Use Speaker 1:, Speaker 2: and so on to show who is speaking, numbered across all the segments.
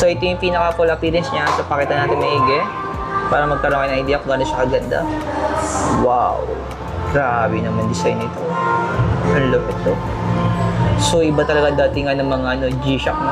Speaker 1: So ito yung pinaka full appearance niya. So pakita natin maigi para magkaroon kayo ng idea kung gano'n siya kaganda. Wow! Grabe naman design nito. Ang lupit to. So iba talaga datingan ng mga G-Shock na.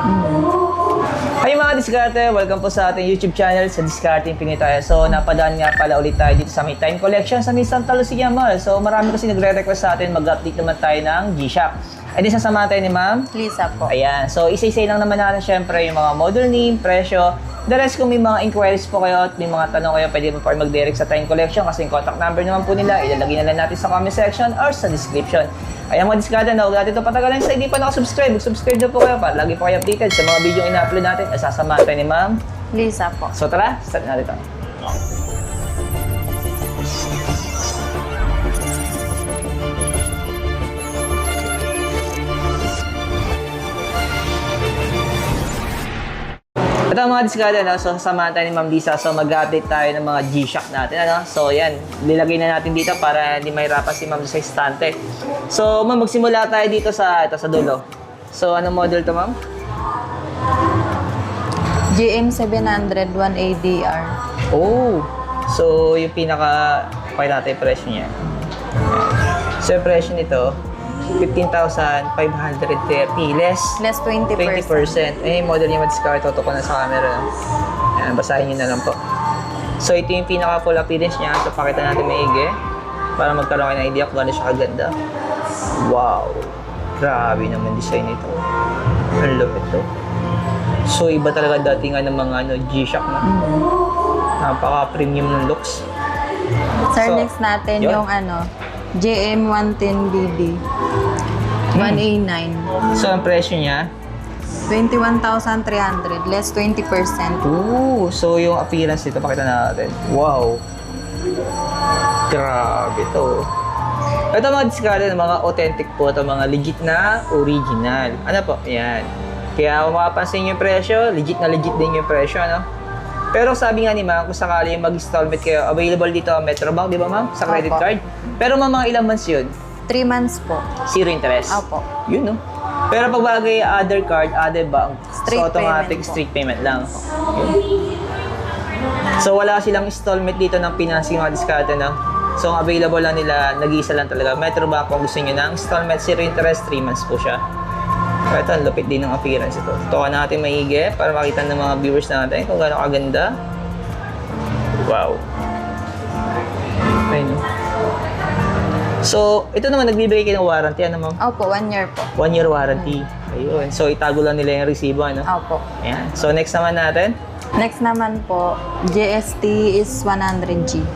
Speaker 1: Hi mga diskarte! Welcome po sa ating YouTube channel sa Discarding Pinoy tayo. So napadaan nga pala ulit tayo dito sa May Time Collection sa May Santa Lucia Mall. So marami kasi nagre-request sa atin mag-update naman tayo ng G-Shock. Ay di sasama tayo ni Ma'am
Speaker 2: Lisa po.
Speaker 1: Ayan. So isa-isa lang naman natin syempre yung mga model name, presyo. The rest kung may mga inquiries po kayo at may mga tanong kayo, pwede mo pa mag-direct sa Time Collection kasi yung contact number naman po nila, ilalagay na lang natin sa comment section or sa description. Ayan mga diskarte na, huwag natin ito patagalan sa hindi pa nakasubscribe. Mag-subscribe na po kayo para lagi po kayo updated sa mga video yung ina-upload natin. Sasama tayo ni Ma'am
Speaker 2: Lisa po.
Speaker 1: So tara, start natin ito. Ito mga diskarte, no? So sasamahan tayo ni Ma'am Lisa. So mag-update tayo ng mga G-Shock natin. Ano? So yan, lilagay na natin dito para hindi mahirapan si Ma'am sa istante. So Ma'am, magsimula tayo dito sa dulo. So anong model to Ma'am?
Speaker 2: GM700 1ADR.
Speaker 1: Oh! So yung pinaka, pakita natin yung presyo niya. So yung presyo nito, 15,530 less
Speaker 2: 20%.
Speaker 1: 20%. Eh, model niya ma-discard. Toto ko na sa camera. Ayan, basahin nyo na lang po. So, ito yung pinaka full appearance niya. So, pakita natin maigi para magkaroon kayo ng idea kung gano'n siya kaganda. Wow! Grabe naman design nito. Ang lupit to. So, iba talaga datingan ng mga G-Shock na. Napaka-premium ng looks.
Speaker 2: Sir,
Speaker 1: So,
Speaker 2: next natin
Speaker 1: yun.
Speaker 2: yung JM110BD 1A9.
Speaker 1: So, ang presyo niya,
Speaker 2: 21,300 less 20%.
Speaker 1: ooh, so yung appearance nito, pakita natin. Wow! Grabe to. Ito mga diskarte ng mga authentic po, ito mga legit na original. Ano po? Ayan. Kaya kung makapansin yung presyo, legit na legit din yung presyo, ano? Pero sabi nga ni Ma'am, kung sakali mag-installment kayo, available dito ang Metrobank, di ba Ma'am? Sa credit
Speaker 2: Opo.
Speaker 1: card. Pero mga ilang months yun?
Speaker 2: 3 months po.
Speaker 1: Zero interest.
Speaker 2: Opo.
Speaker 1: Yun, no? Pero pag bagay other card, other bank,
Speaker 2: Straight
Speaker 1: so automatic
Speaker 2: payment po.
Speaker 1: straight payment lang. Yun. So wala silang installment dito ng financing mga diskarte, no? So ang available lang nila, nag-iisa lang talaga. Metrobank kung gusto nyo ng installment, zero interest, 3 months po siya. So ito, ang lupit din ng appearance ito. Tukan natin maigi para makita ng mga viewers natin kung gaano kaganda. Wow. Ayun. So, ito naman, nagbibigay kayo ng warranty, ano ma'am?
Speaker 2: Opo, 1 year po.
Speaker 1: 1 year warranty. Ayun. So, itago lang nila yung resibo, ano?
Speaker 2: Opo.
Speaker 1: Ayan. So, next naman natin.
Speaker 2: Next naman po, GST is 100G.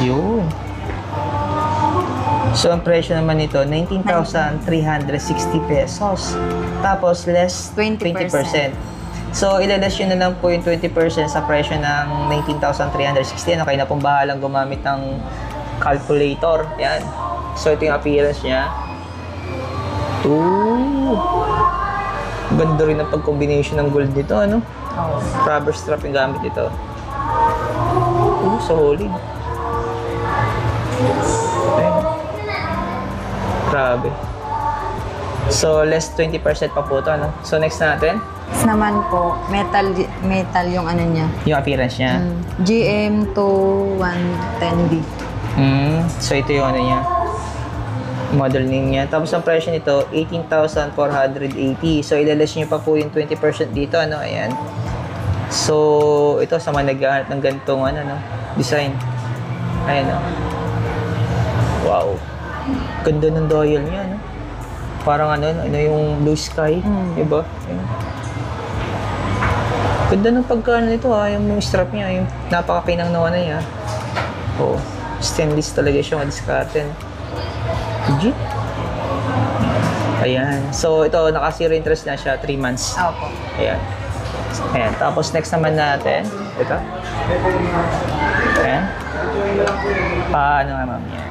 Speaker 1: Yun. So, ang presyo naman nito, 19,360 pesos. Tapos, less
Speaker 2: 20%.
Speaker 1: So, ilalas yun na lang po yung 20% sa presyo ng 19,360. Ano, kayo na pong bahalang gumamit ng calculator. Yan. So, ito yung appearance niya. Ooh. Ganda rin ang pag-combination ng gold nito, ano?
Speaker 2: Oh.
Speaker 1: Rubber strap yung gamit ito. Ooh, solid. Ayun. Grabe. So, less 20% pa po ito, ano? So, next natin,
Speaker 2: Next naman po, metal yung ano niya.
Speaker 1: yung appearance niya.
Speaker 2: GM2110B.
Speaker 1: So, ito yung ano niya. Model name niya. Tapos, ang presyo nito, 18,480. So, ilalas niyo pa po yung 20% dito, ano? Ayan. So, ito sa mga naghahanap ng ganitong ano, no? Design. Ayan, no? Wow. Ganda ng dial niya, no? Parang ano yung blue sky. Diba? Ayan. Ganda ng pagkano nito, ha? Yung strap niya, yung napakakinang nawa na niya. Oh, stainless talaga siya, madiskarte. Legit. Ayan. So, ito, naka-zero interest na siya, 3 months.
Speaker 2: Opo.
Speaker 1: Ayan. Ayan. Tapos, next naman natin, ito. Ayan. Paano nga, ma'am? Yan.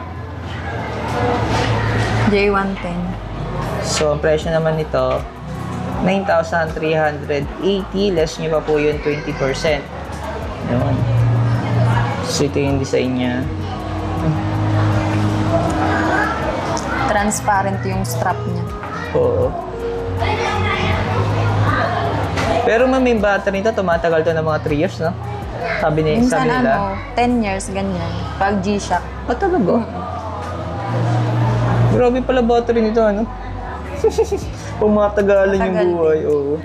Speaker 2: J110.
Speaker 1: So, ang presyo naman nito, 9,380. Less nyo pa po yung 20%. Yun. So, ito yung design niya.
Speaker 2: Transparent yung strap niya.
Speaker 1: Oo. Pero ma'am, may battery nito, tumatagal to ng mga 3 years, no? Sabi
Speaker 2: Minsan
Speaker 1: nila.
Speaker 2: 10 years, ganyan. Pag G-Shock.
Speaker 1: Talaga? Grabe pala battery nito, ano? Pumatagalan yung
Speaker 2: Matagal
Speaker 1: buhay, oo.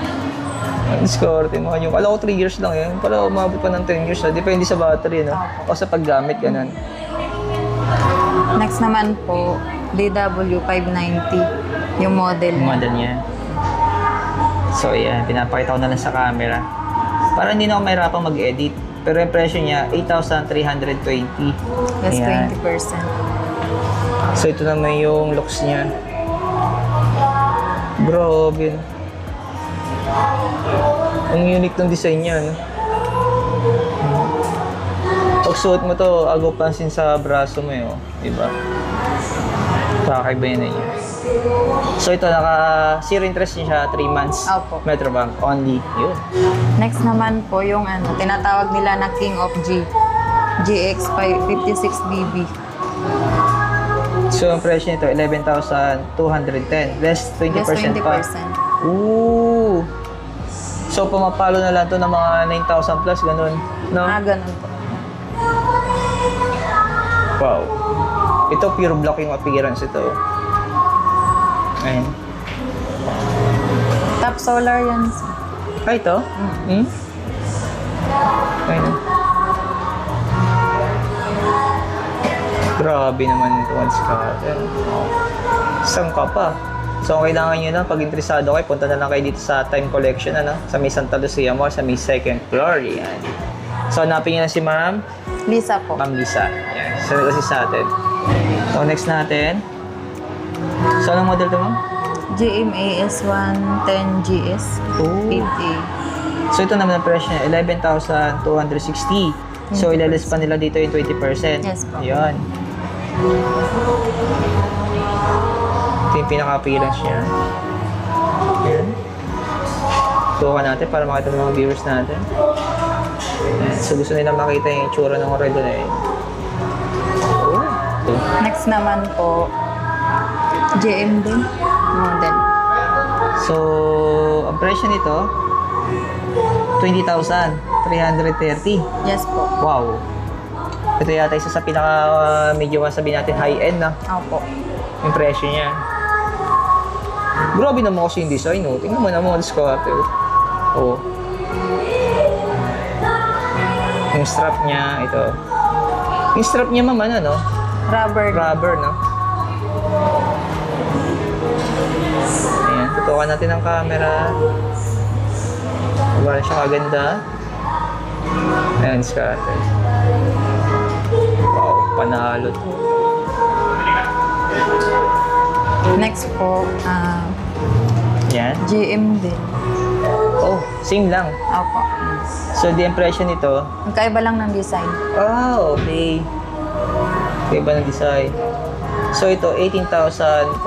Speaker 1: Ang diskarte mo. Yung, alam ko 3 years lang yan. Pala umabot pa ng 10 years na. Depende sa battery, no? O sa paggamit, ganun.
Speaker 2: Next naman po, DW590. Yung model.
Speaker 1: Yung model niya. So, yan. Pinapakita ko na lang sa camera. Para hindi na ako mahirapang mag-edit. Pero yung presyo niya, 8,320.
Speaker 2: Plus
Speaker 1: Ayan.
Speaker 2: 20%.
Speaker 1: So, ito naman yung looks niya. Grabe. Ang unique ng design niya, no? Pag suot mo to, agaw pansin sa braso mo, oh. Diba? Kakaiba yun niya. So, ito, zero interest niya siya, 3 months.
Speaker 2: Opo.
Speaker 1: Metrobank only. Yun.
Speaker 2: Next naman po yung tinatawag nila na King of G. GX56BB.
Speaker 1: So, ang presyo nito, 11,210. Less 20%,
Speaker 2: Plus 20%.
Speaker 1: pa. Ooh! So, pumapalo na lang to ng mga 9,000 plus, ganun. No?
Speaker 2: Ganun po.
Speaker 1: Wow. Ito, pure black yung appearance ito. Ayan.
Speaker 2: Top solar yan.
Speaker 1: Ay, ito? Hmm? Ayan. Grabe naman ito, one scatter. Isang ka pa. So, kung kailangan nyo na, pag interesado kayo, punta na lang kayo dito sa Time Collection, ano? Sa may Santa Lucia Mall, sa may 2nd floor. Yan. So, hanapin nyo na si Ma'am.
Speaker 2: Lisa po.
Speaker 1: Ma'am Lisa. Yan. So, kasi sa atin. So, next natin. So, anong model ito, Ma'am?
Speaker 2: GMA S110GS.
Speaker 1: Oh.
Speaker 2: 8A.
Speaker 1: So, ito naman ang presyo niya, 11,260. So, ilalis pa nila dito yung 20%.
Speaker 2: Yes po.
Speaker 1: Yan. Ito yung pinaka-appearance niya. Yan. Tukan natin para makita ng mga viewers natin. Yan. So, gusto nila makita yung itsura ng Redo na yun. Oh.
Speaker 2: Next naman po, JM din. Model.
Speaker 1: So, ang presyo nito, 20,330.
Speaker 2: Yes po.
Speaker 1: Wow. Ito yata isa sa pinaka medyo sabihin natin high-end na
Speaker 2: Opo.
Speaker 1: yung presyo niya. Grabe naman kasi yung design, oh. Tingnan mo naman ang diskarte, oh. Yung strap niya, ito. Yung strap niya, ma'am, ano, no?
Speaker 2: Rubber.
Speaker 1: Rubber, no? Ayan, tutukan natin ang camera. Wala siya kaganda. Ayan, scatter. Wow, panalo to.
Speaker 2: Next po,
Speaker 1: Yan.
Speaker 2: JM din.
Speaker 1: Oh, same lang.
Speaker 2: Opo.
Speaker 1: So, the impression nito,
Speaker 2: Magkaiba lang ng design.
Speaker 1: okay. Okay ba ng design? So, ito, 18,480.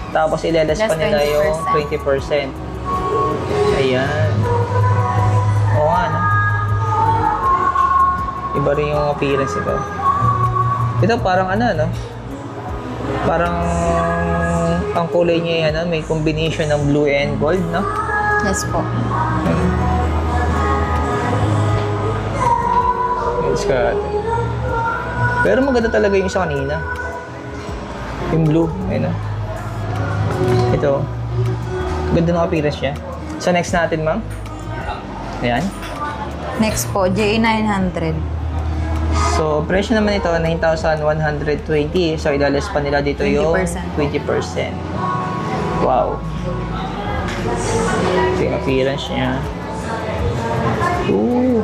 Speaker 1: Tapos, ilelas pa
Speaker 2: Less
Speaker 1: nila yung
Speaker 2: 20%.
Speaker 1: 20%. Ayan. Oo nga, no? Iba rin yung appearance ito. Ito, parang ano, no? Parang ang kulay niya yan, no? May combination ng blue and gold, no?
Speaker 2: Yes po.
Speaker 1: It's got. Pero maganda talaga yung isa kanina. Yung blue, ayun, no? Ito. Ganda ng appearance niya. So, next natin, ma'am. Ayan.
Speaker 2: Next po, JA900.
Speaker 1: So, presyo naman ito, 9,120. So, ilalas pa nila dito yung
Speaker 2: 20%.
Speaker 1: 20%. Wow. Ito yung appearance niya. Ooh.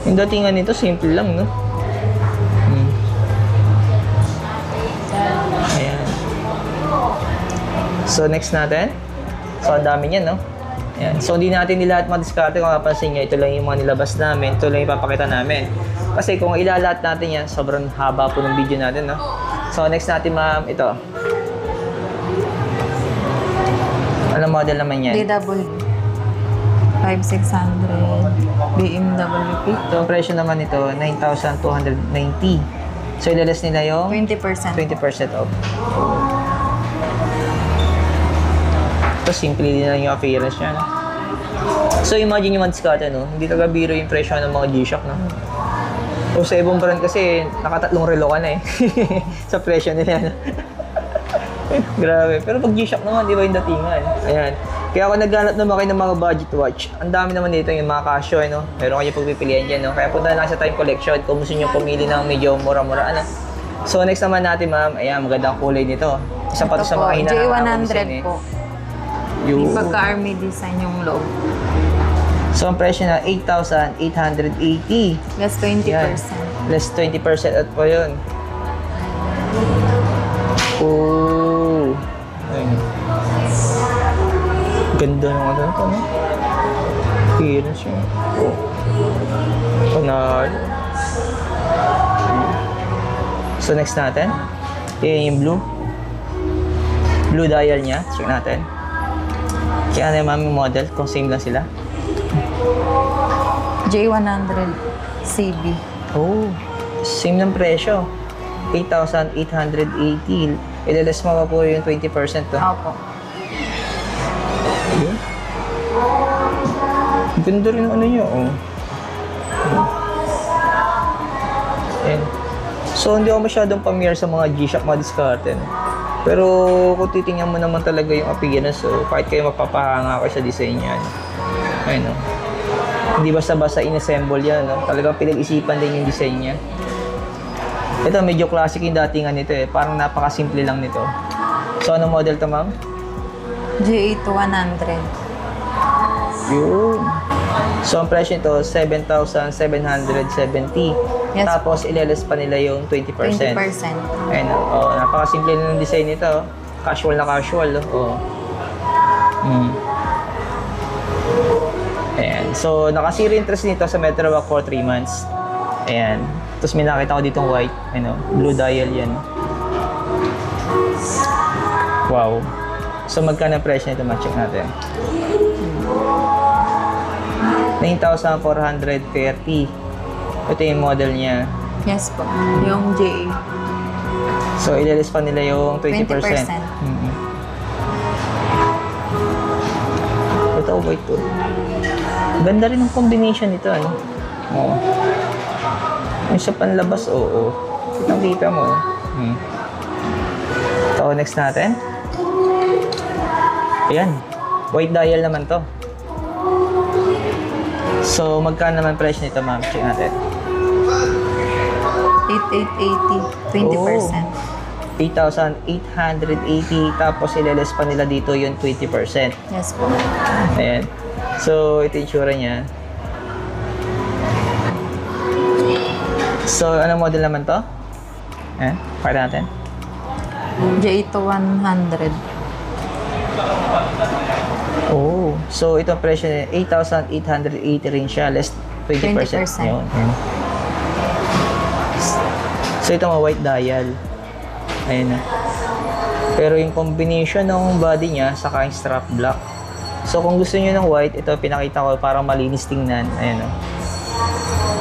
Speaker 1: Yung datingan nito, simple lang, no? Ayan. So, next natin. So, ang dami niyan, no? Ayan. So, hindi natin lahat madiskarte. Kung kapansin nyo, ito lang yung mga nilabas namin. Ito lang yung ipapakita namin. Kasi kung ilalat natin yan, sobrang haba po ng video natin, no? So, next natin, ma'am, ito. Anong model naman yan?
Speaker 2: DW 5600 BMW P.
Speaker 1: So, ang presyo naman ito, 9,290. So, ilalas nila yung
Speaker 2: 20%.
Speaker 1: 20% off. Ito, simple din lang yung appearance niya, no? So imagine yung mga diskarte, no? Hindi talaga biro yung presyo ng mga G-Shock, no? O sa ibang brand kasi, nakatatlong relo ka na eh. Sa presyo nila, no? Grabe. Pero pag G-Shock naman, di ba yung datingan? Ayan. Kaya ako naghanap naman kayo ng mga budget watch. Ang dami naman dito yung mga Casio, no? Meron kayo pagpipilian dyan, no? Kaya punta lang sa Time Collection kung gusto nyo pumili ng medyo mura-mura, ano? So next naman natin, ma'am, ayan, magandang kulay nito. Isa pa to sa mga hinahanap
Speaker 2: J100 po.
Speaker 1: Yung...
Speaker 2: May pagka-army design yung loob.
Speaker 1: So ang presyo na 8,880.
Speaker 2: Less 20%.
Speaker 1: Yan. Less 20% at po yun. Oh. Ayun. Ganda ng ano ito, no? Appearance yun. Oh. Panalo. So next natin, yan yung blue. Blue dial niya. Check natin. Check natin yung model kung same lang sila.
Speaker 2: J100 CB.
Speaker 1: Oh, same ng presyo. 8,880. Ilalas mo pa po yung 20% to.
Speaker 2: Opo.
Speaker 1: Ayun. Ganda rin ang ano nyo, oh. Ayan. So, hindi ako masyadong familiar sa mga G-Shock, mga diskarte, no? Pero kung titingnan mo naman talaga yung appearance, so kahit kayo mapapahanga kayo sa design niya, no? Ayun, no? Hindi basta-basta in-assemble yan, no? Talagang pinag-isipan din yung design niya. Ito, medyo classic yung datingan nito eh. Parang napakasimple lang nito. So, ano model to, ma'am?
Speaker 2: G8100.
Speaker 1: Yun. So, ang presyo nito, 7,770.
Speaker 2: Yes.
Speaker 1: Tapos, ilalas pa nila yung 20%.
Speaker 2: 20%.
Speaker 1: Ayun, oh, napakasimple ng design nito. Casual na casual, oh. Ayan. So, naka-zero interest nito sa Metrowalk for 3 months. Ayan. Tapos may nakita ko ditong white, ano, blue dial yan. Wow. So, magkano ang presyo nito? Ma-check natin. 9,430. Ito yung model niya.
Speaker 2: Yes po. Yung JA.
Speaker 1: So, ilalis pa nila yung 20%.
Speaker 2: 20%.
Speaker 1: Ito, white to. Ganda rin ang combination nito, ano? Oo. Yung sa panlabas, oo. Kitang-kita mo. So, next natin. Ayan. White dial naman to. So, magkano naman price nito, ma'am? Check natin.
Speaker 2: 8,880. 20%.
Speaker 1: 8,880. Tapos, ilalis pa nila dito yung 20%.
Speaker 2: Yes po.
Speaker 1: Ayan. So, ito yung tsura niya. So, ano model naman to? Ayan. Pakita natin.
Speaker 2: J8100.
Speaker 1: Oh. So, ito ang presyo niya. 8,880 rin siya. Less 20%.
Speaker 2: 20%.
Speaker 1: Yun. Ayan. So, ito mga white dial. Ayan na. Pero yung combination ng body niya, saka yung strap black. So, kung gusto niyo ng white, ito pinakita ko parang malinis tingnan. Ayan o.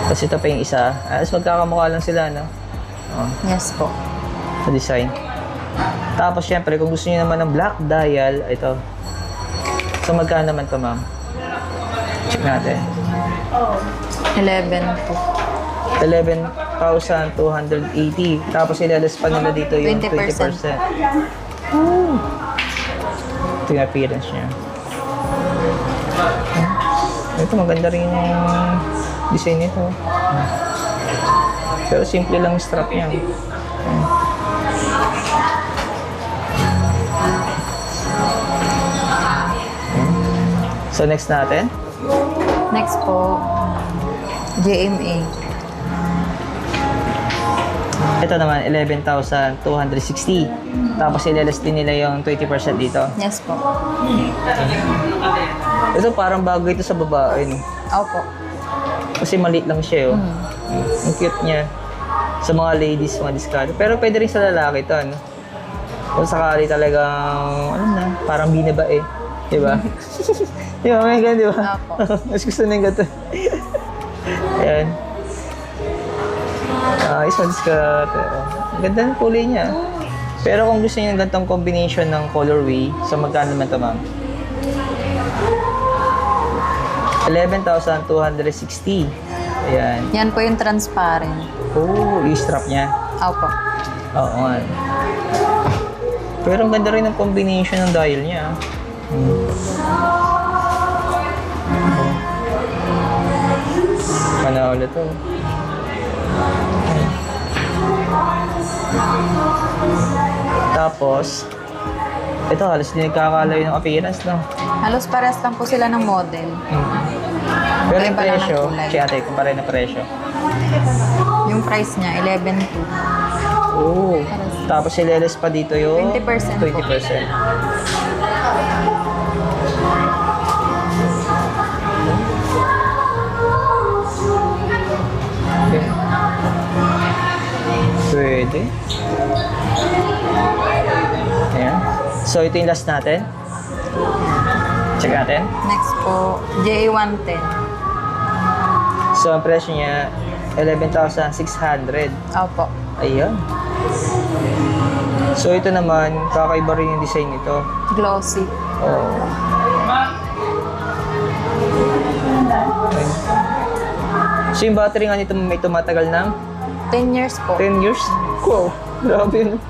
Speaker 1: Tapos ito pa yung isa. Tapos magkakamukha lang sila, no? Oh,
Speaker 2: Yes po.
Speaker 1: sa design. Tapos, syempre, kung gusto niyo naman ng black dial, ito. So, magkano naman to, ma'am? Check natin.
Speaker 2: 11 po.
Speaker 1: 11,280. Tapos, ilalas pa nila dito yung 20%.
Speaker 2: 20%.
Speaker 1: Ito yung appearance niya. Ito, maganda rin yung design nito. Pero simple lang yung strap niya. So, next natin.
Speaker 2: Next po, JMA.
Speaker 1: Ito naman, 11,260. Tapos, ilalas din nila yung 20% dito.
Speaker 2: Yes po.
Speaker 1: Ito parang bago ito sa babae, no?
Speaker 2: Opo.
Speaker 1: Kasi maliit lang siya, oh. Ang cute niya. Sa mga ladies, mga discard. Pero pwede rin sa lalaki ito, ano? Kung sakali talagang, ano na, parang binaba eh. Diba? Diba, may ganun, diba?
Speaker 2: Opo.
Speaker 1: Mas gusto na yung gato. Ayan. Isa discard. Ang ganda ng kulay niya. Pero kung gusto niyo ng gantong combination ng colorway, so magkano naman ito, ma'am? 11,260. Ayan.
Speaker 2: Yan po yung transparent.
Speaker 1: Oh, yung strap niya.
Speaker 2: Opo.
Speaker 1: Oo nga. Pero ang ganda rin ng combination ng dial niya. Panalo to. Tapos, ito halos din nagkakalayo ng appearance, no?
Speaker 2: Halos pares lang po sila ng model.
Speaker 1: Pero yung
Speaker 2: Iba lang ang
Speaker 1: presyo,
Speaker 2: kulay.
Speaker 1: si ate, kumpara na presyo.
Speaker 2: Yung price niya, 11.2.
Speaker 1: Oo. Tapos sileles pa dito yung
Speaker 2: 20% po.
Speaker 1: 20%. Okay. Pwede. Ayan. So, ito yung last natin. Check natin.
Speaker 2: Next po, JA110.
Speaker 1: So, ang presyo niya, 11,600.
Speaker 2: Opo.
Speaker 1: Ayan. So, ito naman, kakaiba rin yung design nito.
Speaker 2: Glossy.
Speaker 1: Oh. Okay. So, yung battery nga nito may tumatagal ng
Speaker 2: 10 years po.
Speaker 1: 10 years? Wow, grabe yun.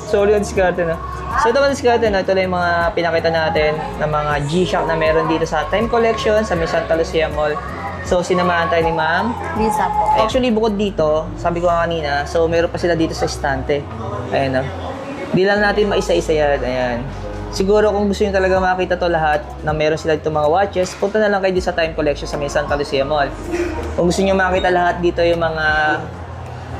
Speaker 1: Solid ang diskarte na. So, ito mga diskarte na, ito lang yung mga pinakita natin ng mga G-Shock na meron dito sa Time Collection sa may Santa Lucia Mall. So, sinamahan tayo ni Ma'am.
Speaker 2: Lisa po.
Speaker 1: Actually, bukod dito, sabi ko nga kanina, so meron pa sila dito sa estante. Ayan o. Di lang natin maisa-isa yan. Ayan. Siguro kung gusto nyo talaga makita to lahat na meron sila dito mga watches, punta na lang kayo dito sa Time Collection sa may Santa Lucia Mall. Kung gusto nyo makita lahat dito yung mga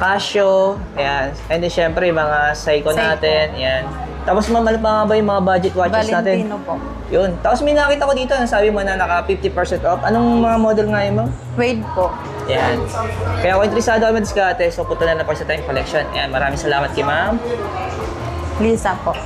Speaker 1: Casio, ayan. And then syempre yung mga Seiko natin, ayan. Tapos mamahal pa nga ba yung mga budget watches natin?
Speaker 2: Valentino po.
Speaker 1: Yun. Tapos may nakita ko dito, sabi mo na naka 50% off. Anong mga model nga yun mo?
Speaker 2: Wade po.
Speaker 1: Yan. Kaya kung interesado kami diskarte, so punta na lang po sa Time Collection. Ayan, maraming salamat kay Ma'am.
Speaker 2: Lisa po.